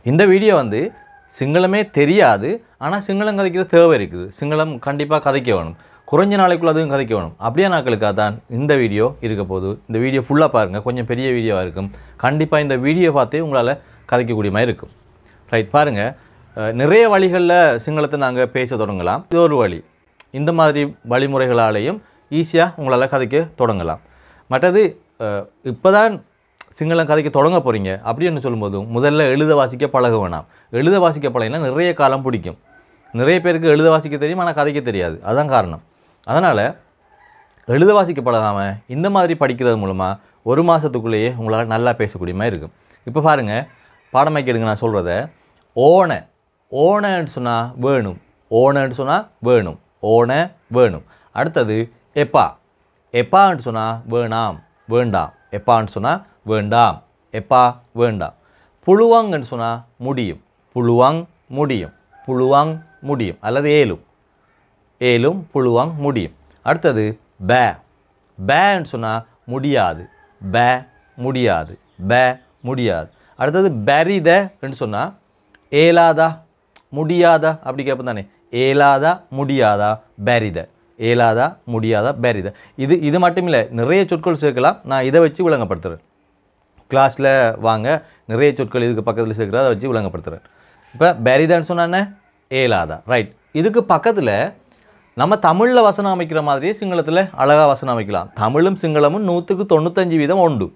இந்த வீடியோ வந்து சிங்களமே தெரியாது, ஆனால் சிங்களம் கதைக்கிற தேவை இருக்குது. சிங்களம் கண்டிப்பாக கதைக்க வேணும், குறைஞ்ச நாளைக்குள்ள அதுவும் கதைக்க வேணும். அப்படியே நாட்களுக்காக தான் இந்த வீடியோ இருக்க போகுது. இந்த வீடியோ ஃபுல்லாக பாருங்கள், கொஞ்சம் பெரிய வீடியோவாக இருக்கும். கண்டிப்பாக இந்த வீடியோ பார்த்தே உங்களால் கதைக்கக்கூடிய மாதிரி இருக்கும். ரைட், பாருங்கள். நிறைய வழிகளில் சிங்களத்தை நாங்கள் பேச தொடங்கலாம். இது ஒரு வழி. இந்த மாதிரி வழிமுறைகளாலேயும் ஈஸியாக உங்களால் கதைக்க தொடங்கலாம். மற்றது இப்போ தான் சிங்களம் கதைக்க தொடங்க போகிறீங்க அப்படின்னு சொல்லும்போது முதல்ல எழுத வாசிக்க பழக வேணாம். எழுத வாசிக்க பழகினா நிறைய காலம் பிடிக்கும். நிறைய பேருக்கு எழுத வாசிக்க தெரியும், ஆனால் கதைக்க தெரியாது. அதுதான் காரணம். அதனால் எழுத வாசிக்க பழகாமல் இந்த மாதிரி படிக்கிறது மூலமாக ஒரு மாதத்துக்குள்ளேயே உங்களால் நல்லா பேசக்கூடிய மாதிரி இருக்கும். இப்போ பாருங்கள், பாடமாக்கி எடுங்க. நான் சொல்கிறத ஓனை ஓனைன்னு சொன்னால் வேணும், ஓனைன்னு சொன்னால் வேணும், ஓனை வேணும். அடுத்தது எப்பா எப்பான்னு சொன்னால் வேணாம் வேண்டாம், எப்பான்னு சொன்னால் வேண்டாம், எப்பா வேண்டாம். புழுவாங்கன்னு சொன்னால் முடியும், புழுவாங் முடியும், புழுவாங் முடியும், அல்லது ஏலும் ஏலும் புழுவாங் முடியும். அடுத்தது பே பேன்னு சொன்னால் முடியாது, பே முடியாது, பே முடியாது. அடுத்தது பெரிதன்னு சொன்னால் ஏலாதா முடியாதா அப்படி கேட்போம் தானே. ஏலாதா முடியாதா பெரித, ஏலாதா முடியாதா பெரித. இது மட்டும் இல்லை, நிறைய சொற்கள் சேர்க்கலாம். நான் இதை வச்சு விளங்கப்படுத்துகிறேன். கிளாஸில் வாங்க, நிறைய சொற்கள் இதுக்கு பக்கத்தில் சேர்க்குறத அதை வச்சு விளங்கப்படுத்துகிறேன். இப்போ பெரிதான்னு சொன்னானே ஏலாதா. ரைட், இதுக்கு பக்கத்தில் நம்ம தமிழில் வசனம் அமைக்கிற மாதிரியே சிங்களத்தில் அழகாக வசனம் அமைக்கலாம். தமிழும் சிங்களமும் 100% உண்டு.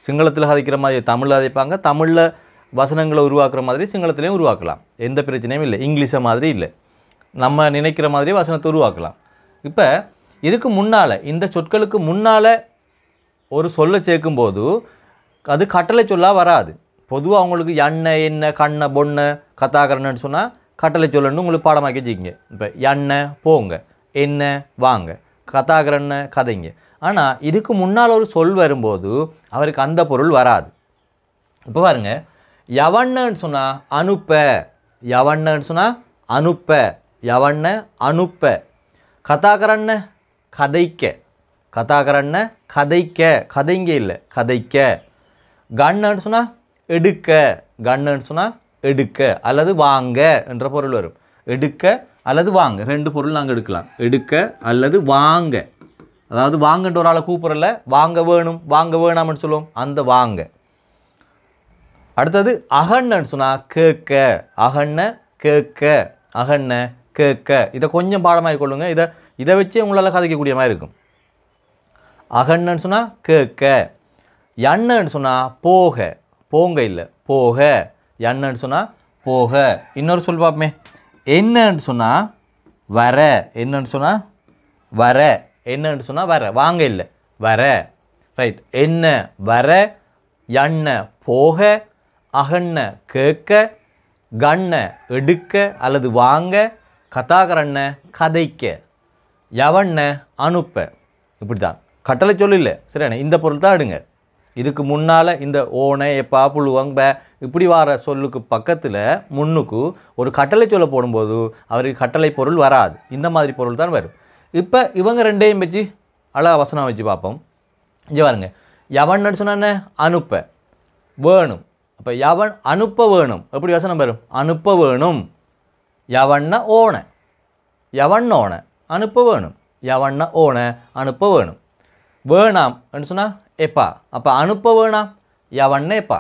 சிங்களத்தில் கதைக்கிற மாதிரி தமிழில் கதைப்பாங்க, தமிழில் வசனங்களை உருவாக்குற மாதிரி சிங்களத்திலையும் உருவாக்கலாம். எந்த பிரச்சனையும் இல்லை. இங்கிலீஷை மாதிரி இல்லை, நம்ம நினைக்கிற மாதிரி வசனத்தை உருவாக்கலாம். இப்போ இதுக்கு முன்னால், இந்த சொற்களுக்கு முன்னால் ஒரு சொல்லை சேர்க்கும்போது அது கட்டளை சொல்லாக வராது. பொதுவாக அவங்களுக்கு எண்ணெய் என்ன கண்ணை பொண்ணை கத்தாக்கரன்னு சொன்னால் கட்டளை சொல்லணுன்னு உங்களுக்கு பாடமாக்கி வச்சுக்கிங்க. இப்போ எண்ணெய் போங்க, என்ன வாங்க, கத்தாக்கரன்னு கதைங்க. ஆனால் இதுக்கு முன்னால் ஒரு சொல் வரும்போது அவருக்கு அந்த பொருள் வராது. இப்போ பாருங்கள், யவண்ணன்னு சொன்னால் அனுப்ப, யவண்ணன்னு சொன்னால் அனுப்ப, யவண்ண அனுப்ப. கதாகரண்ண கதைக்க, கதாகரண்ண கதைக்க, கதைங்க இல்லை கதைக்க. கண்ணன்னு சொன்னால் எடுக்க, கண்ணன்னு சொன்னால் எடுக்க அல்லது வாங்க என்ற பொருள் வரும். எடுக்க அல்லது வாங்க, ரெண்டு பொருள் நாங்கள் எடுக்கலாம். எடுக்க அல்லது வாங்க, அதாவது வாங்கன்ற ஒரு ஆளை கூப்பிடல, வாங்க வேணும் வாங்க வேணாம்னு சொல்லுவோம், அந்த வாங்க. அடுத்தது அகண்ணன்னு சொன்னால் கேட்க, அகண்ண கேட்க, அகண்ண கேட்க. இதை கொஞ்சம் பாடமாக கொள்ளுங்க. இதை வச்சு உங்களால் கதைக்கக்கூடிய மாதிரி இருக்கும். அகண்ணன்னு சொன்னால் கேட்க. எண்ணன்னு சொன்னால் போக, போங்க இல்லை போக, எண்ணன்னு சொன்னால் போக. இன்னொரு சொல் பார்ப்போமே. என்னன்னு சொன்னால் வர, என்னன்னு சொன்னால் வர, என்னன்னு சொன்னால் வர, வாங்க இல்லை வர. ரைட், என்ன வர, எண்ணெய் போக, அகண்ண கேட்க, கண்ண எடுக்க அல்லது வாங்க, கதாகரண்ண கதைக்க, யவண்ண அனுப்ப. இப்படி தான் கட்டளை சொல் இல்லை. சரியான இந்த பொருள் தான் எடுங்க. இதுக்கு முன்னால் இந்த ஓனை எப்பா புழுவாங் பே இப்படி வர சொல்லுக்கு பக்கத்தில் முன்னுக்கு ஒரு கட்டளை சொல்ல போடும்போது அவருக்கு கட்டளை பொருள் வராது. இந்த மாதிரி பொருள் தான் வரும். இப்போ இவங்க ரெண்டையும் வச்சு அழகா வசனம் வச்சு பார்ப்போம். இங்கே பாருங்க, யவண்ணன்னு சொன்ன அனுப்ப வேணும். அப்போ யவன் அனுப்ப வேணும், எப்படி வசனம் வரும்? அனுப்ப வேணும். யவண்ண ஓனை, யவண்ண ஓனை அனுப்ப வேணும், யவண்ண ஓனை அனுப்ப வேணும். வேணாம் என்று சொன்னால் எப்பா, அப்போ அனுப்ப வேணாம், யவண்ண எப்பா,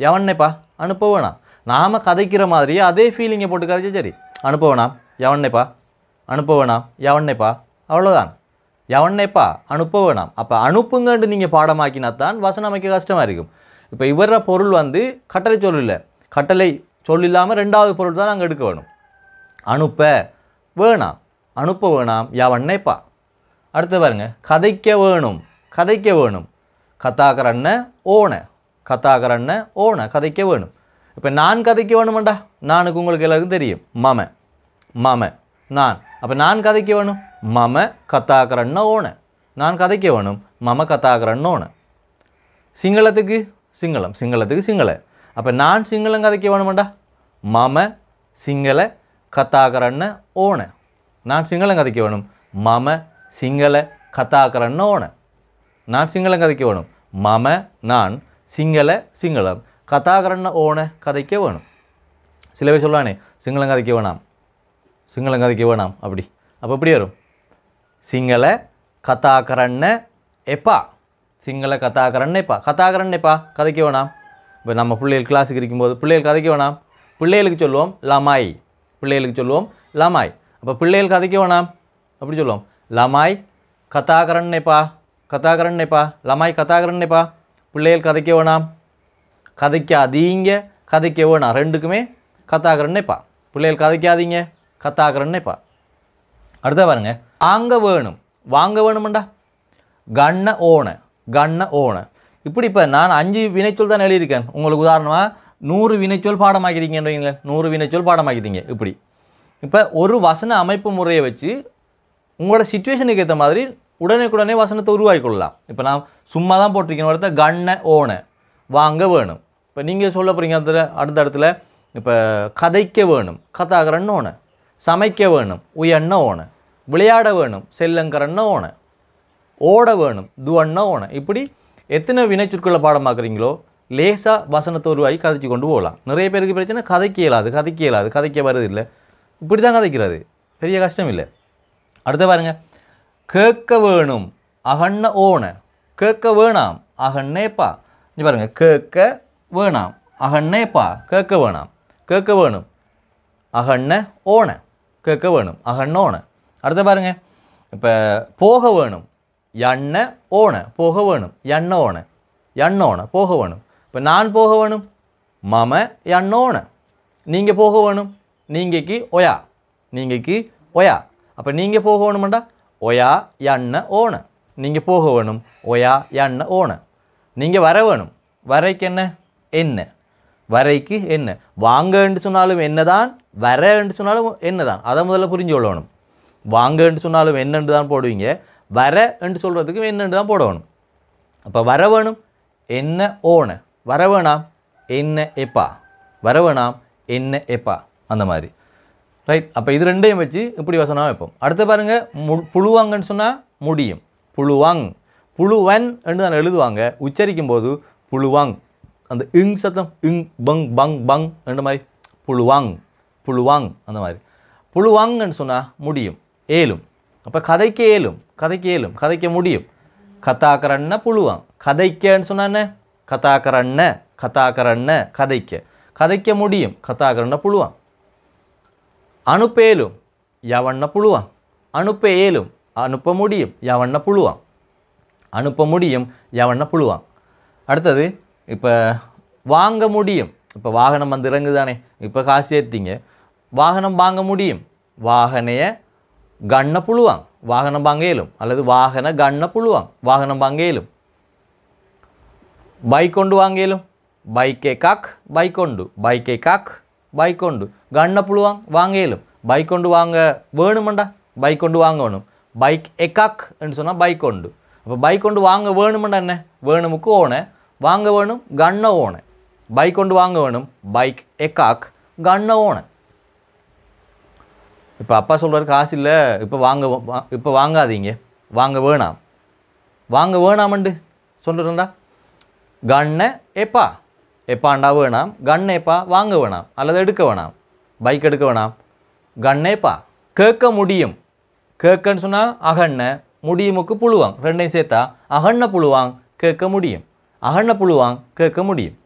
யவண்ணப்பா அனுப்ப வேணாம். நாம் கதைக்கிற மாதிரியே அதே ஃபீலிங்கை போட்டு கதைச்சா சரி. அனுப்ப வேணாம், யவண்ணப்பா, அனுப்ப வேணாம், யவண்ணப்பா, அவ்வளோதான். யவண்ணப்பா அனுப்ப வேணாம். அப்போ அனுப்புங்கன்னு நீங்கள் பாடமாக்கினா தான் வசனம் அமைக்க கஷ்டமாக இருக்கும். இப்போ இவர பொருள் வந்து கட்டளை சொல் இல்லை, கட்டளை சொல் இல்லாமல் ரெண்டாவது பொருள் தான் நாங்கள் எடுக்க வேணும். அனுப்ப வேணாம், அனுப்ப வேணாம், யவண்ணப்பா. அடுத்து பாருங்க, கதைக்க வேணும், கதைக்க வேணும். கத்தாகரண்ண ஓனை, கத்தாகரண்ண ஓனை கதைக்க வேணும். இப்போ நான் கதைக்க வேணுமெண்டா, நானுக்கு உங்களுக்கு எல்லாருக்கும் தெரியும், மம மம நான். அப்போ நான் கதைக்க வேணும், மம கத்தாகரண்ண ஓனை, நான் கதைக்க வேணும், மம கத்தாகரண்ண ஓனை. சிங்களத்துக்கு சிங்களம், சிங்களத்துக்கு சிங்கள. அப்போ நான் சிங்களம் கதைக்க வேணுமெண்டா, மம சிங்கள கத்தாகரண்ண ஓனை, நான் சிங்களம் கதைக்க வேணும், மம சிங்கள கத்தாகரண்ண ஓனை. நான் சிங்களம் கதைக்க வேணும், மம நான் சிங்கள சிங்களம் கத்தாகரண்ண ஓனை கதைக்க வேணும். சில பேர் சொல்லுவானே சிங்களம் கதைக்க வேணாம், சிங்களம் கதைக்க வேணாம் அப்படி. அப்போ எப்படி வரும்? சிங்கள கதா கரண்ண எப்பா, சிங்கள கதா கரண்ண எப்பா, கதா கரண்ண எப்பா கதைக்க வேணாம். இப்போ நம்ம பிள்ளைகள் கிளாஸுக்கு இருக்கும்போது பிள்ளைகள் கதைக்க வேணாம், பிள்ளைகளுக்கு சொல்லுவோம் லமாய், பிள்ளைகளுக்கு சொல்லுவோம் லமாய். அப்போ பிள்ளைகள் கதைக்க வேணாம் அப்படி சொல்லுவோம் லமாய் கதா கரண்ண எப்பா, கதா கரண்ண எப்பா, லமாய் கதா கரண்ண எப்பா. பிள்ளைகள் கதைக்க வேணாம், கதைக்காதீங்க, கதைக்க வேணாம், ரெண்டுக்குமே கத்தாக்கிறன்னேப்பா. பிள்ளைகள் கதைக்காதீங்க, கத்தாக்கிறன்னேப்பா. அடுத்த பாருங்க, வாங்க வேணும், வாங்க வேணுமெண்டா கண்ண ஓன, கண்ண ஓன. இப்படி இப்போ நான் 5 வினைச்சொல் தான் எழுதியிருக்கேன். உங்களுக்கு உதாரணமாக 100 வினைச்சொல் பாடமாக்கிட்டீங்கன்னு வைங்களேன், 100 வினைச்சொல் பாடமாக்கிட்டீங்க. இப்படி இப்போ ஒரு வசன அமைப்பு முறையை வச்சு உங்களோட சிச்சுவேஷனுக்கு ஏற்ற மாதிரி உடனே வசனத்தை உருவாக்கிக்கொள்ளலாம். இப்போ நான் சும்மா தான் போட்டிருக்கேன் இடத்த கண்ண ஓன, வாங்க வேணும். இப்போ நீங்கள் சொல்ல போகிறீங்க அடுத்த இடத்துல இப்போ கதைக்க வேணும், கதாகரன்னு ஓன, சமைக்க வேணும், உயண்ண ஓன, விளையாட வேணும், செல்லங்கரண்ண ஓன, ஓட வேணும், துவண்ண ஓன. இப்படி எத்தனை வினைச்சொற்களை பாடமாக்குறீங்களோ லேசாக வசனத்தை உருவாகி கதைச்சு கொண்டு போகலாம். நிறைய பேருக்கு பிரச்சனை கதைக்க இயலாது, கதைக்க வருது இல்லை, இப்படி தான் கதைக்கிறது, பெரிய கஷ்டம் இல்லை. அடுத்த பாருங்க, கேட்க வேணும் அகண்ண ஓன, கேட்க வேணாம் அகண்ணேப்பா. இங்கே பாருங்க, கேட்க வேணாம் அகண்ணேப்பா, கேட்க வேணாம், கேட்க வேணும் அகண்ண ஓன, கேட்க வேணும் அகண்ண ஓன. அடுத்த பாருங்க, இப்போ போக வேணும் எண்ண ஓன, போக வேணும் எண்ண ஓன, எண்ண ஓன போக வேணும். இப்போ நான் போக வேணும் மம எண்ண ஓன, நீங்கள் போக வேணும் நீங்கக்கு ஒயா, நீங்கக்கு ஒயா. அப்போ நீங்கள் போக வேணுமெண்டா ஒயா எண்ண ஓன, நீங்கள் போக வேணும் ஒயா எண்ண ஓன. நீங்கள் வர வேணும், வரைக்கு என்ன என்ன, வரைக்கு என்ன. வாங்கன்னு சொன்னாலும் என்ன தான், வரன்னு சொன்னாலும் என்ன தான், அதை முதல்ல புரிஞ்சு கொள்ளணும். வாங்கன்னு சொன்னாலும் என்னென்று தான் போடுவீங்க, வர என்று சொல்கிறதுக்கு என்னென்று தான் போடணும். அப்போ வர வேணும் என்ன ஓன, வர வேணாம் என்ன எப்பா, வர வேணாம் என்ன எப்பா, அந்த மாதிரி. ரைட். அப்போ இது ரெண்டையும் வச்சு இப்படி வசனம் வைப்போம். அடுத்து பாருங்கள், புழுவாங்கன்னு சொன்னால் முடியும், புழுவாங், புழுவன் என்று தான் எழுதுவாங்க. உச்சரிக்கும் போது புழுவாங், அந்த இங் சத்தம் இங் பங் பங் பங் என்ற மாதிரி புழுவாங், புழுவாங் அந்த மாதிரி. புழுவாங்கன்னு சொன்னால் முடியும், ஏலும். அப்போ கதைக்க ஏலும், கதைக்க ஏலும், கதைக்க முடியும். கத்தாக்கரண்ண புழுவாங், கதைக்கன்னு சொன்னால் என்ன, கத்தாக்கரண்ண, கத்தாக்கரண்ண கதைக்க, கதைக்க முடியும், கத்தாக்கரண்ண புழுவாங். அனுப்ப ஏலும் யவண்ண புழுவாங், அனுப்ப ஏலும் அனுப்ப முடியும் யவண்ண புழுவாங், அனுப்ப முடியும் யவண்ண புழுவாங். அடுத்தது இப்போ வாங்க முடியும், இப்போ வாகனம் வந்து இறங்குதானே, இப்போ காசு ஏற்றிங்க, வாகனம் வாங்க முடியும், வாகனைய கண்ண புழுவாங், வாகனம் வாங்க இயலும், அல்லது வாகன கண்ண புழுவாங், வாகனம் வாங்க இயலும். பைக் கொண்டு வாங்க இயலும், பைக் எக்காக் பைக் கொண்டு, பைக் எக்காக் பைக் கொண்டு, கண்ண புழுவாங் வாங்க இயலும். பைக் கொண்டு வாங்க வேணுமெண்டா பைக் கொண்டு வாங்க வேணும், பைக் எக்காக் என்று சொன்னால் பைக் கொண்டு. அப்போ பைக் கொண்டு வாங்க வேணுமெண்டா என்ன, வேணுமுக்கு ஓன, வாங்க வேணும் கண்ண ஓன, பைக் கொண்டு வாங்க வேணும் பைக் எக்காக் கண்ண ஓன. இப்போ அப்பா சொல்கிறார் காசு இல்லை, இப்போ வாங்காதீங்க, வாங்க வேணாம், வாங்க வேணாமண்டு சொல்லுறா கண்ண எப்பா, எப்பாண்டா வேணாம், கண்ண எப்பா வாங்க வேணாம், அல்லது எடுக்க வேணாம், பைக் எடுக்க வேணாம், கண்ணேப்பா. கேட்க முடியும், கேட்கன்னு சொன்னால் அகண்ண, முடியுமுக்கு புழுவாங்க, ரெண்டையும் சேர்த்தா அகண்ண புழுவாங்க, கேட்க முடியும், அகண்ண புழுவாங்க, கேட்க முடியும்.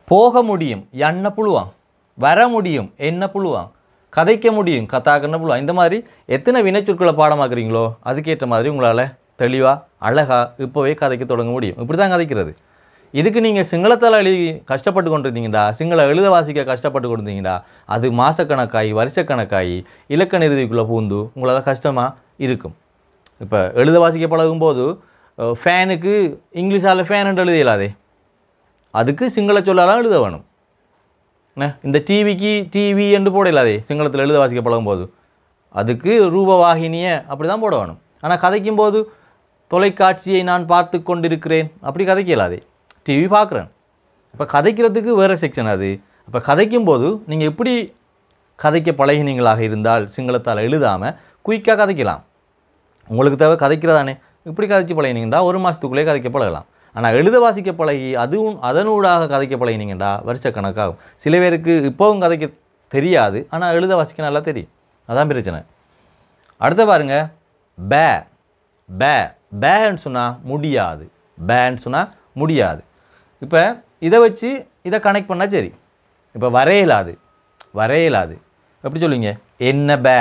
போக முடியும் எண்ண புழுவாங்க, வர முடியும் என்ன புழுவாங்க, கதைக்க முடியும் கத்தாக்கண்ண புழுவாங்க. இந்த மாதிரி எத்தனை வினைச்சொற்களை பாடமாக்குறீங்களோ அதுக்கேற்ற மாதிரி உங்களால் தெளிவாக அழகாக இப்போவே கதைக்க தொடங்க முடியும். இப்படி தான் கதைக்கிறது. இதுக்கு நீங்கள் சிங்களத்தால் எழுதி கஷ்டப்பட்டு கொண்டிருந்தீங்கடா, சிங்கள எழுத வாசிக்க கஷ்டப்பட்டு கொண்டிருந்தீங்கடா, அது மாதக்கணக்காகி வருஷக்கணக்காகி இலக்கண இறுதிக்குள்ளே பூந்து உங்களால் கஷ்டமாக இருக்கும். இப்போ எழுத வாசிக்க பழகும்போது ஃபேனுக்கு இங்கிலீஷால் ஃபேன் என்று எழுத இயலாதே, அதுக்கு சிங்கள சொல்லாலாம் எழுத வேணும். இந்த டிவிக்கு டிவி என்று போட இயலாதே சிங்களத்தில் எழுத வாசிக்க பழகும்போது, அதுக்கு ரூபவாகினியை அப்படி தான் போட வேணும். ஆனால் கதைக்கும்போது தொலைக்காட்சியை நான் பார்த்து கொண்டிருக்கிறேன் அப்படி கதைக்க இயலாதே, டிவி பார்க்குறேன். இப்போ கதைக்கிறதுக்கு வேறு செக்ஷன் அது. இப்போ கதைக்கும்போது நீங்கள் எப்படி கதைக்க பழகினீங்களாக இருந்தால் சிங்களத்தால் எழுதாமல் குயிக்காக கதைக்கலாம். உங்களுக்கு தேவை கதைக்கிறதானே, இப்படி கதைச்சி பழகினீங்கன்னா 1 மாதத்துக்குள்ளே கதைக்க பழகலாம். ஆனால் எழுத வாசிக்க பழகி அதுவும் அதனூடாக கதைக்க பழகினீங்கடா வருஷக்கணக்காகும். சில பேருக்கு இப்போவும் கதைக்க தெரியாது, ஆனால் எழுத வாசிக்க நல்லா தெரியும். அதான் பிரச்சனை. அடுத்த பாருங்க, பே பே பேன்னு சொன்னால் முடியாது. பேன்னு சொன்னால் முடியாது. இப்போ இதை வச்சு இதை கனெக்ட் பண்ணால் சரி. இப்போ வரையலாது வரையலாது எப்படி சொல்லுவீங்க? என்ன பே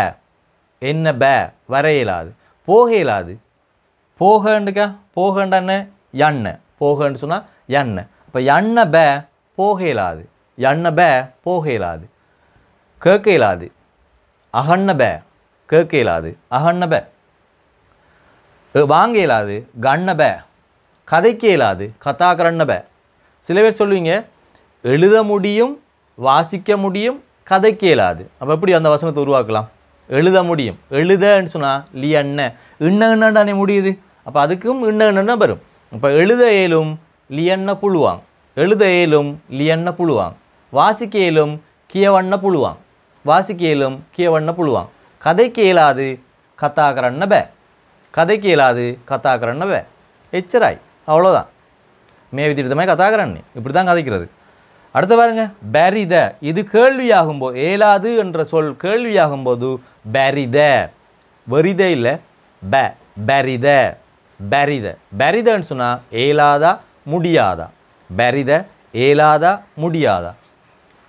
என்ன பே வரையலாது. போகலாது போகண்டுக்கா போகண்டன்னு எண்ணெய் போகன்னு சொன்னால் எண்ணெய். இப்போ எண்ணெய் பே போகலாது எண்ணெய் பே போகலாது. கேட்கலாது அகண்ண பே கேட்கலாது அகண்ண பே. வாங்கலாது கண்ண பே கதைக்கலாது கதாகரண்ண பே. சில பேர் சொல்லுவீங்க எழுத முடியும் வாசிக்க முடியும் கதைக்கலாது. அப்போ எப்படி அந்த வசனத்தை உருவாக்கலாம்? எழுத முடியும் எழுதன்னு சொன்னால் லியண்ண இன்னண்ணானே முடியுது. அப்போ அதுக்கும் இன்னண்ணா வரும். இப்போ எழுத ஏலும் லியண்ண புழுவாங்க எழுத ஏலும் லியண்ண புழுவாங்க. வாசிக்க ஏலும் கியவண்ண புழுவாங்க வாசிக்க ஏலும் கியவண்ண புழுவாங்க. கதைக்கு இயலாது கத்தாகரண்ண பே கதைக்கு இயலாது கத்தாகரண்ண பே. எச்சராய் அவ்வளோதான். மேவித்திட்டமாய் கத்தாகரண்ணே இப்படி தான் கதைக்கிறது. அடுத்து பாருங்க, பேரித. இது கேள்வியாகும்போது ஏலாது என்ற சொல் கேள்வியாகும்போது பேரித வரித இல்லை பே பேரித பேரித. பேரிதன்னு சொன்னால் ஏலாதா முடியாதா. பேரித ஏலாதா முடியாதா.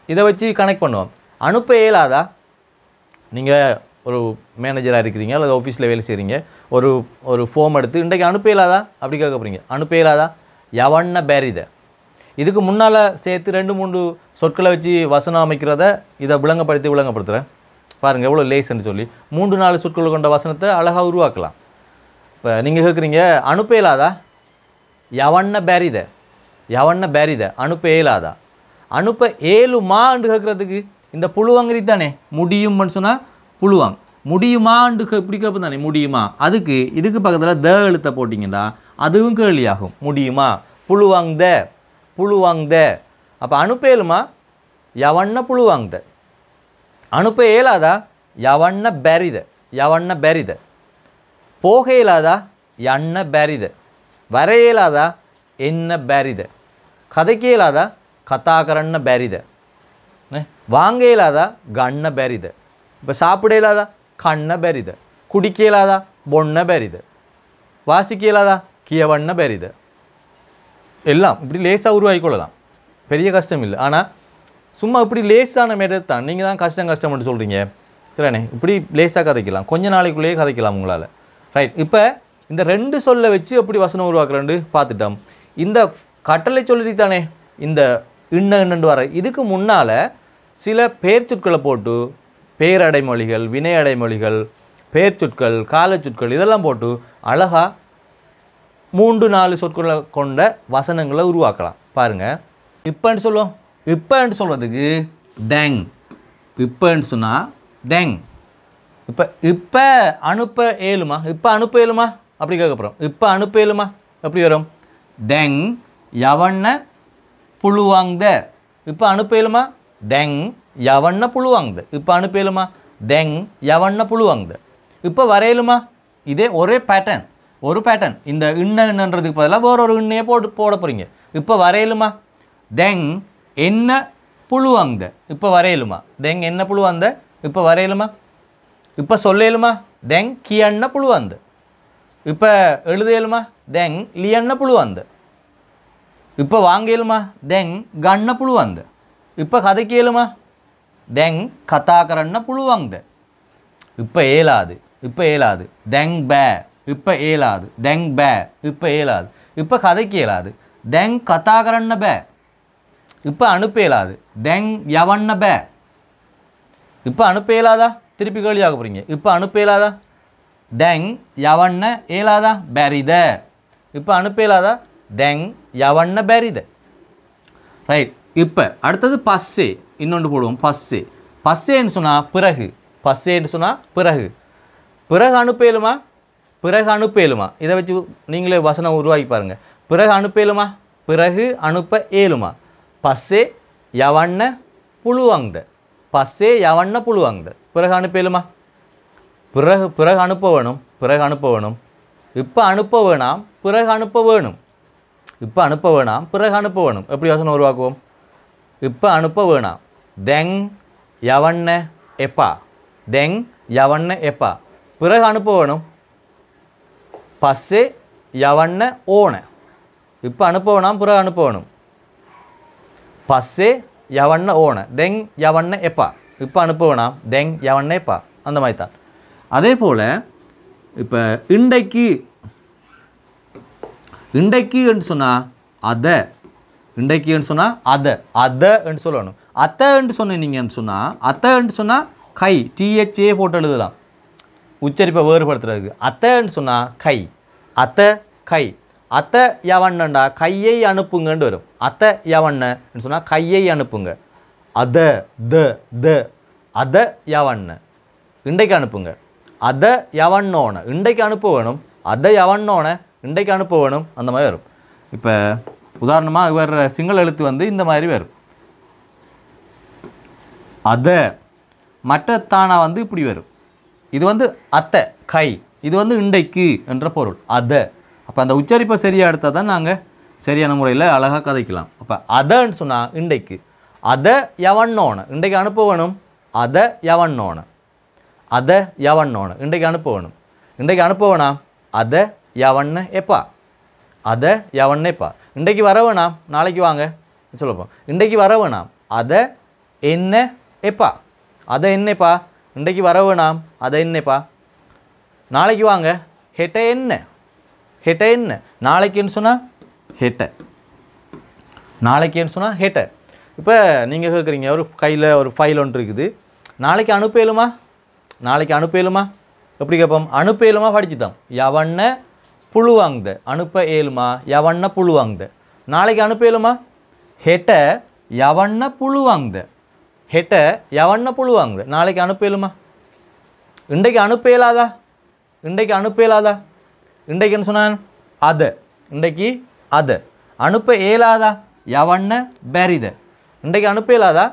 இதை வச்சு கனெக்ட் பண்ணுவோம். அனுப்ப ஏலாதா. நீங்கள் ஒரு மேனேஜராக இருக்கிறீங்க அல்லது ஆஃபீஸில் வேலை செய்கிறீங்க, ஒரு ஃபார்ம் எடுத்து இன்றைக்கு அனுப்ப இயலாதா அப்படி கேட்க போகிறீங்க. அனுப்ப இயலாதா யவண்ண பேரித. இதுக்கு முன்னால் சேர்த்து 2-3 சொற்களை வச்சு வசனம் அமைக்கிறத இதை விளங்கப்படுத்துகிறேன் பாருங்கள் எவ்வளோ லேஸ்ன்னு சொல்லி. 3-4 சொற்கள் கொண்ட வசனத்தை அழகாக உருவாக்கலாம். இப்போ நீங்கள் கேட்குறீங்க அனுப்ப இயலாதா யவண்ண பேரித யவண்ண பேரித. அனுப்ப இயலாதா. அனுப்ப ஏலுமான்னு கேட்குறதுக்கு இந்த புழுவாங்கறி தானே முடியும்னு சொன்னால் புழுவாங்க. முடியுமான்னு இப்படி கேட்போம் தானே முடியுமா. அதுக்கு இதுக்கு பக்கத்தில் த எழுத்தை போட்டிங்கன்னா அதுவும் கேள்வியாகும். முடியுமா புழுவாங்க புழுவாங்க. அப்போ அனுப்ப ஏலுமா யவண்ண புழுவாங்க. அனுப்ப ஏலாதா யவண்ண பேரித யவண்ண பேரித. போக இயலாதா எண்ண பேரித. வரையலாதா என்ன பேரித. கதைக்க இயலாதா கதாகரண்ண பேரித. வாங்க இயலாதா கண்ண பேரித. இப்போ சாப்பிட இயலாதா கண்ண பேரித. குடிக்க இயலாதா பொண்ண பேரித. வாசிக்க இயலாதா கியவண்ண பேரித. எல்லாம் இப்படி லேசாக உருவாக்கிக்கொள்ளலாம், பெரிய கஷ்டம் இல்லை. ஆனால் சும்மா இப்படி லேசான மேட்டர் தான். நீங்கள் தான் கஷ்டம்னு சொல்கிறீங்க சரிண்ணே. இப்படி லேசாக கதைக்கலாம், கொஞ்ச நாளைக்குள்ளேயே கதைக்கலாம் உங்களால். ரைட். இப்போ இந்த 2 சொல்லை வச்சு எப்படி வசனம் உருவாக்குறேன்னு பார்த்துட்டோம். இந்த கட்டளை சொல்லித்தானே இந்த இன்னண்டு வர. இதுக்கு முன்னால் சில பெயர் சொற்களை போட்டு பேரடைமொழிகள் வினை அடைமொழிகள் பெயர் சொற்கள் காலச்சொற்கள் இதெல்லாம் போட்டு அழகாக 3-4 சொற்களை கொண்ட வசனங்களை உருவாக்கலாம். பாருங்கள், இப்போன்னு சொல்லுவோம். இப்போன்னு சொல்கிறதுக்கு டெங். இப்போன்னு சொன்னால் டெங். இப்போ அனுப்ப ஏழுமா இப்போ அனுப்ப ஏழுமா அப்படி கேட்க போகிறோம். இப்போ அனுப்ப ஏழுமா எப்படி வரும்? டெங் யவண்ண புழுவாங்க. இப்போ அனுப்ப ஏழுமா டெங் யவண்ண புழுவாங்க. இப்போ அனுப்ப ஏழுமா டெங் யவண்ண புழுவாங்க. இப்போ வரையலுமா இதே ஒரே பேட்டர்ன் ஒரு பேட்டர்ன். இந்த இன்னன்றதுக்கு பதிலாக வேற ஒரு இன்னையே போட போகிறீங்க. இப்போ வரையலுமா டெங் என்ன புழுவாங்க. இப்போ வரையலுமா டெங் என்ன புழுவாங்க. இப்போ வரையலுமா. இப்போ சொல்லேலுமா டெங் கியண்ண புழுவாங்க. இப்போ எழுதையலுமா டெங் லியண்ண புழுவாங்க. இப்போ வாங்கலுமா டெங் கண்ண புழுவாங்க. இப்போ கதைக்கலுமா டெங் கதாகரண்ண புழுவாங்க. இப்போ ஏலாது இப்போ ஏலாது டெங் பே. இப்போ ஏலாது டெங் பே. இப்போ ஏலாது. இப்போ கதைக்கு ஏலாது டெங் கதாகரண்ண பே. இப்போ அனுப்ப இயலாது டெங் யவண்ண பே. இப்போ அனுப்ப இயலாதா திருப்பி கேள்வியாக போகிறீங்க. இப்போ அனுப்ப இயலாதா டெங் யவண்ண ஏலாதா பேரித. இப்போ அனுப்ப இயலாதா டெங் யவண்ண பேரித. ரைட். இப்போ அடுத்தது பஸ்ஸே. இன்னொன்று போடுவோம் பஸ்ஸே. பஸ்ஸேன்னு சொன்னால் பிறகு. பஸ்ஸேன்னு சொன்னால் பிறகு. பிறகு அனுப்ப இயலுமா பிறகு அனுப்ப இயலுமா. இதை வச்சு நீங்களே வசனம் உருவாக்கி பாருங்கள். பிறகு அனுப்ப இயலுமா பிறகு அனுப்ப இயலுமா. பஸ்ஸே யவண்ண புழுவாங்க. பஸ்ஸே யவண்ண புழுவாங்க. பிறகு அனுப்ப இயலுமா பிறகு அனுப்ப வேணும் பிறகு அனுப்ப வேணும். இப்போ அனுப்ப வேணாம் பிறகு அனுப்ப வேணும். இப்போ அனுப்ப வேணாம் பிறகு அனுப்ப வேணும் எப்படி வசனம் உருவாக்குவோம் இப்போ அனுப்ப வேணாம் දැන් යවන්න එපා දැන් යවන්න එපා பிறகு அனுப்ப வேணும் පස්සේ යවන්න ඕන இப்போ அனுப்ப வேணாம் பிறகு அனுப்ப வேணும் පස්සේ යවන්න ඕන දැන් යවන්න එපා இப்போ அனுப்ப வேணாம் දැන් යවන්න එපා அந்த மாதிரி தான் அதே போல் இப்போ இன்றைக்குன்னு சொன்னால் அதை இன்றைக்குன்னு சொன்னால் அதைன்னு சொல்லணும் அத்தைன்னு சொன்னீங்கன்னு சொன்னால் அத்தைன்னு சொன்னால் கை THA போட்டு எழுதலாம் உச்சரிப்பை வேறுபடுத்துறதுக்கு அத்தைன்னு சொன்னால் கை அத்தை கை அத்தை யவண்ணண்டா கையை அனுப்புங்கன்னு வரும் அத்தை யவண்ணன்னு சொன்னால் கையை அனுப்புங்க அதை யவண்ண இன்றைக்கு அனுப்புங்க அதை யவண்ணோன இன்றைக்கு அனுப்ப வேணும் அதை யவண்ணோன இன்றைக்கு அனுப்ப வேணும் அந்த மாதிரி வரும் இப்போ உதாரணமாக இவர் சிங்கள எழுத்து வந்து இந்த மாதிரி வரும் அதை மற்ற தானா வந்து இப்படி வரும் இது வந்து அத்தை கை இது வந்து இன்றைக்கு என்ற பொருள் அதை அப்போ அந்த உச்சரிப்பை சரியாக எடுத்தால் தான் நாங்கள் சரியான முறையில் அழகாக கதைக்கலாம் அப்போ அதைன்னு சொன்னால் இன்றைக்கு அதை யவண்ணோன இன்றைக்கு அனுப்ப வேணும் அதை யவண்ணோன அதை யவண்ணோன இன்றைக்கு அனுப்ப வேணும் இன்றைக்கு அனுப்ப வேணாம் அதை யவண்ண எப்பா அதை யவண்ண எப்பா இன்றைக்கு வர வேணாம் நாளைக்கு வாங்க சொல்லப்போம் இன்றைக்கு வர வேணாம் அதை என்ன எப்பா அதை என்னப்பா இன்றைக்கு வர வேணாம் அதை என்னப்பா நாளைக்கு வாங்க ஹெட்ட என்ன நாளைக்குன்னு சொன்னால் ஹெட்ட நாளைக்குன்னு சொன்னால் ஹெட்ட இப்போ நீங்கள் கேட்குறீங்க ஒரு கையில் ஒரு ஃபைல் ஒன்று இருக்குது நாளைக்கு அனுப்பலுமா எப்படி கேட்போம் அனுப்பலுமா படிச்சுட்டோம் யவண்ண புழுவாங்குத அனுப்ப ஏழுமா யவண்ண புழுவாங்குத நாளைக்கு அனுப்பலுமா ஹெட்ட யவண்ண புழுவாங்குத ஹெட்ட யவண்ண புழுவாங்குத நாளைக்கு அனுப்பலுமா இன்றைக்கு அனுப்பலாதா இன்றைக்குன்னு சொன்னான் அதை இன்றைக்கு அதை அனுப்ப ஏலாதா யவண்ண பேரித இன்றைக்கு அனுப்பலாதா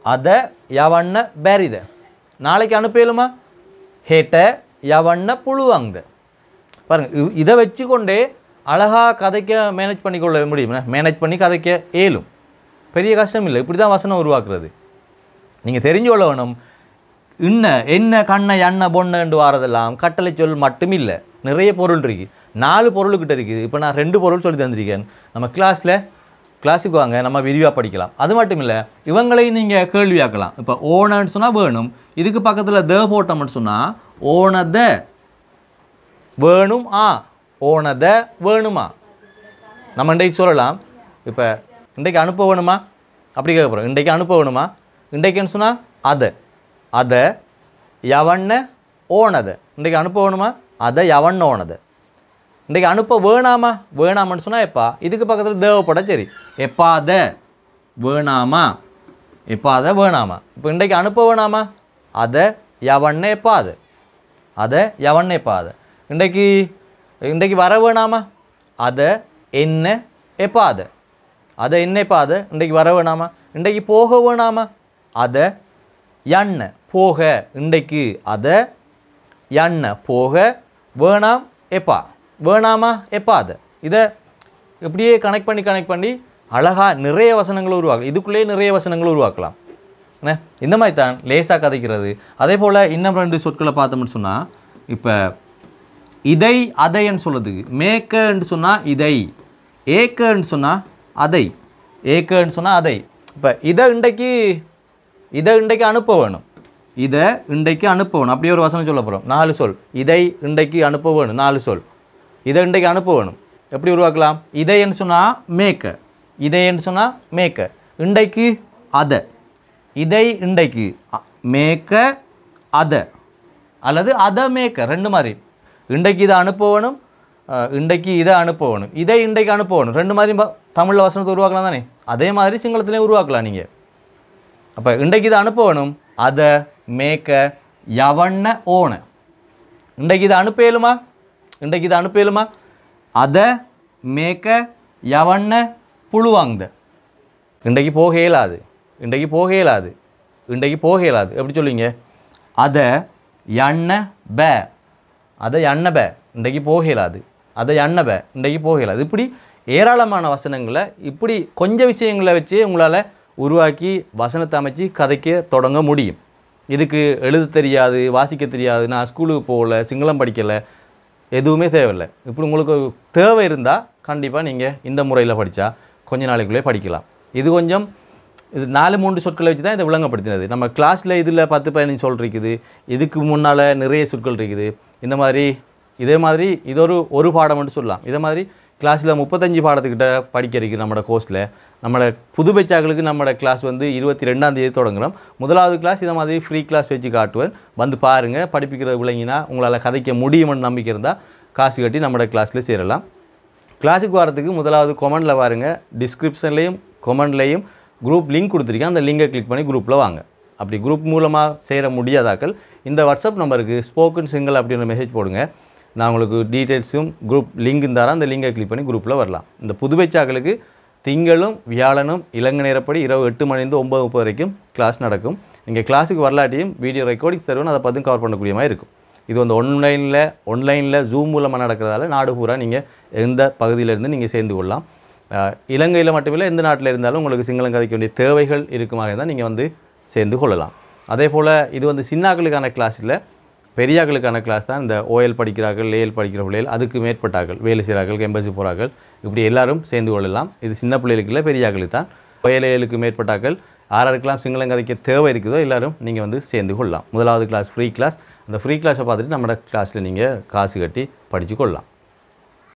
அதை யவண்ண பேரித நாளைக்கு அனுப்பலுமா ஹேட்ட யவண்ண புழுவாங்குத பாருங்கள் இதை வச்சு கொண்டே அழகாக கதைக்க மேனேஜ் பண்ணிக்கொள்ள முடியும் மேனேஜ் பண்ணி கதைக்க ஏலும் பெரிய கஷ்டம் இல்லை இப்படி தான் வசனம் உருவாக்குறது நீங்கள் தெரிஞ்சு கொள்ள வேணும் என்ன கண்ணை எண்ணெய் பொண்ணு வாரதெல்லாம் கட்டளை சொல் மட்டும் இல்லை நிறைய பொருள் இருக்குது 4 பொருள்கிட்ட இருக்குது இப்போ நான் 2 பொருள் சொல்லி தந்திருக்கேன் நம்ம கிளாஸுக்கு வாங்க நம்ம விரிவாக படிக்கலாம் அது மட்டும் இல்லை இவங்களையும் நீங்கள் கேள்வியாக்கலாம் இப்போ ஓனன்னு சொன்னால் வேணும் இதுக்கு பக்கத்தில் போட்டோம்னு சொன்னால் ஓனத வேணும் ஓனத வேணுமா நம்ம இன்றைக்கு சொல்லலாம் இப்போ இன்றைக்கு அனுப்ப வேணுமா அப்படி கேட்க போகிறோம் இன்றைக்கு அனுப்ப வேணுமா இன்றைக்குன்னு சொன்னால் அதை யவண்ண ஓனதை இன்றைக்கு அனுப்ப வேணுமா அதை யவண்ண ஓனதை இன்றைக்கு அனுப்ப வேணாமான்னு சொன்னால் எப்பா இதுக்கு பக்கத்தில் தேவைப்பட சரி எப்பாத வேணாமா இப்போ இன்றைக்கு அனுப்ப வேணாமா அதை யவண்ண எப்பாது இன்றைக்கு வர வேணாமா அதை என்ன எப்பாது இன்றைக்கு வர வேணாமா இன்றைக்கு போக வேணாமா அதை யண்ண போக இன்றைக்கு அதை யண்ண போக வேணாம் வேணாமா எப்பாது இதை இப்படியே கனெக்ட் பண்ணி அழகாக நிறைய வசனங்கள் உருவாக்கலாம் இதுக்குள்ளேயே நிறைய வசனங்கள் உருவாக்கலாம் என்ன இந்த மாதிரி தான் லேசாக கதைக்கிறது அதே போல் இன்னும் 2 சொற்களை பார்த்தோம்னு சொன்னால் இப்போ இதை அதைன்னு சொல்லுறதுக்கு மேக்கன்னு சொன்னால் இதை ஏக்கன்னு சொன்னால் அதை இப்போ இதை இன்றைக்கு அனுப்ப வேணும் அப்படியே ஒரு வசனம் சொல்ல போகிறோம் 4 சொல் இதை இன்றைக்கு அனுப்ப வேணும் 4 சொல் இதை இன்றைக்கு அனுப்ப வேணும் எப்படி உருவாக்கலாம் இதைன்னு சொன்னால் மேக்க இன்றைக்கு அதை இதை இன்றைக்கு மேக்க அதை அல்லது அதை மேக்க 2 மாதிரி இன்றைக்கு இதை அனுப்ப வேணும் இன்றைக்கு இதை அனுப்ப வேணும் இதை இன்றைக்கு அனுப்ப வேணும் 2 மாதிரி தமிழில் வசனத்தை உருவாக்கலாம் தானே அதே மாதிரி சிங்களத்திலே உருவாக்கலாம் நீங்கள் அப்போ இன்றைக்கு இதை அனுப்ப வேணும் அதை மேக்க யவண்ண ஓன இன்றைக்கு இதை அனுப்பலுமா அதை மேக்க யவண்ண புழுவாங்குத இன்றைக்கு போக இயலாது எப்படி சொல்லுவீங்க அதை யண்ண பே இன்றைக்கு போக இயலாது இப்படி ஏராளமான வசனங்களை இப்படி கொஞ்சம் விஷயங்களை வச்சு உங்களால் உருவாக்கி வசனத்தை அமைச்சு கதைக்க தொடங்க முடியும். இதுக்கு எழுத தெரியாது, வாசிக்க தெரியாது, நான் ஸ்கூலுக்கு போகல, சிங்களம் படிக்கலை, எதுவுமே தேவையில்லை. இப்படி உங்களுக்கு தேவை இருந்தால் கண்டிப்பாக நீங்கள் இந்த முறையில் படித்தா கொஞ்ச நாளைக்குள்ளே படிக்கலாம். இது கொஞ்சம் இது 4-3 சொற்களை வச்சு தான் இதை விளங்கப்படுத்தினது. நம்ம கிளாஸில் இதில் 10-15 சொல் இருக்குது, இதுக்கு முன்னால் நிறைய சொற்கள் இருக்குது. இந்த மாதிரி இதே மாதிரி இது ஒரு பாடம்னு சொல்லலாம். இதே மாதிரி கிளாஸில் 35 பாடத்துக்கிட்ட படிக்க இருக்குது நம்மளோட கோர்ஸில். நம்மளோட புது பேச்சாக்களுக்கு நம்மளோட கிளாஸ் வந்து 22ஆம் தேதி தொடங்குகிறோம். முதலாவது கிளாஸ் இதை மாதிரி ஃப்ரீ கிளாஸ் வச்சு காட்டுவேன். வந்து பாருங்கள், படிப்பிக்கிறது விளங்கினா உங்களால் கதைக்க முடியும்னு நம்பிக்கை இருந்தால் காசு கட்டி நம்மளோட கிளாஸில் சேரலாம். கிளாஸுக்கு வரதுக்கு முதலாவது கொமெண்டில் பாருங்கள், டிஸ்கிரிப்ஷன்லேயும் கொமெண்ட்லேயும் குரூப் லிங்க் கொடுத்துருக்கேன். அந்த லிங்கை கிளிக் பண்ணி குரூப்பில் வாங்க. அப்படி குரூப் மூலமாக சேர முடியாதாக்கள் இந்த வாட்ஸ்அப் நம்பருக்கு ஸ்போக்கன் சிங்கிள் அப்படின்ற மெசேஜ் போடுங்க. நான் உங்களுக்கு டீட்டெயில்ஸும் குரூப் லிங்க்கும் தரேன். அந்த லிங்கை கிளிக் பண்ணி குரூப்பில் வரலாம். இந்த புது பேச்சாக்களுக்கு திங்களும் வியாழனும் இலங்கை நேரப்படி இரவு 8 மணிலேருந்து 9:30 வரைக்கும் கிளாஸ் நடக்கும். நீங்கள் கிளாஸுக்கு வரலாட்டியும் வீடியோ ரெக்கார்டிங்ஸ் தருவேன், அதை பார்த்து கவர் பண்ணக்கூடிய மாதிரி இருக்கும். இது வந்து ஆன்லைனில் ஜூம் மூலமாக நடக்கிறதால நாடு பூரா நீங்கள் எந்த பகுதியிலேருந்து நீங்கள் சேர்ந்து கொள்ளலாம். இலங்கையில் மட்டுமில்லை, எந்த நாட்டில் இருந்தாலும் உங்களுக்கு சிங்களம் கதைக்க வேண்டிய தேவைகள் இருக்குமாக இருந்தால் நீங்கள் வந்து சேர்ந்து கொள்ளலாம். அதே போல் இது வந்து சின்னாக்களுக்கான கிளாஸ் இல்லை, பெரியாக்களுக்கான கிளாஸ் தான். இந்த ஓஎல் படிக்கிறார்கள், ஏஎல் படிக்கிற பிள்ளைகள், அதுக்கு மேற்பட்டார்கள், வேலை செய்கிறார்கள், எம்பசி போகிறார்கள், இப்படி எல்லாரும் சேர்ந்து கொள்ளலாம். இது சின்ன பிள்ளைகளுக்கு இல்லை, பெரியாக்களுக்கு தான். ஓஎல் ஏஎலுக்கு மேற்பட்டார்கள் யாருக்கெல்லாம் சிங்களம் கதைக்க தேவை இருக்குதோ எல்லோரும் நீங்கள் வந்து சேர்ந்து கொள்ளலாம். முதலாவது கிளாஸ் ஃப்ரீ கிளாஸ். அந்த ஃப்ரீ கிளாஸை பார்த்துட்டு நம்மளோட கிளாஸில் நீங்கள் காசு கட்டி படித்து கொள்ளலாம்.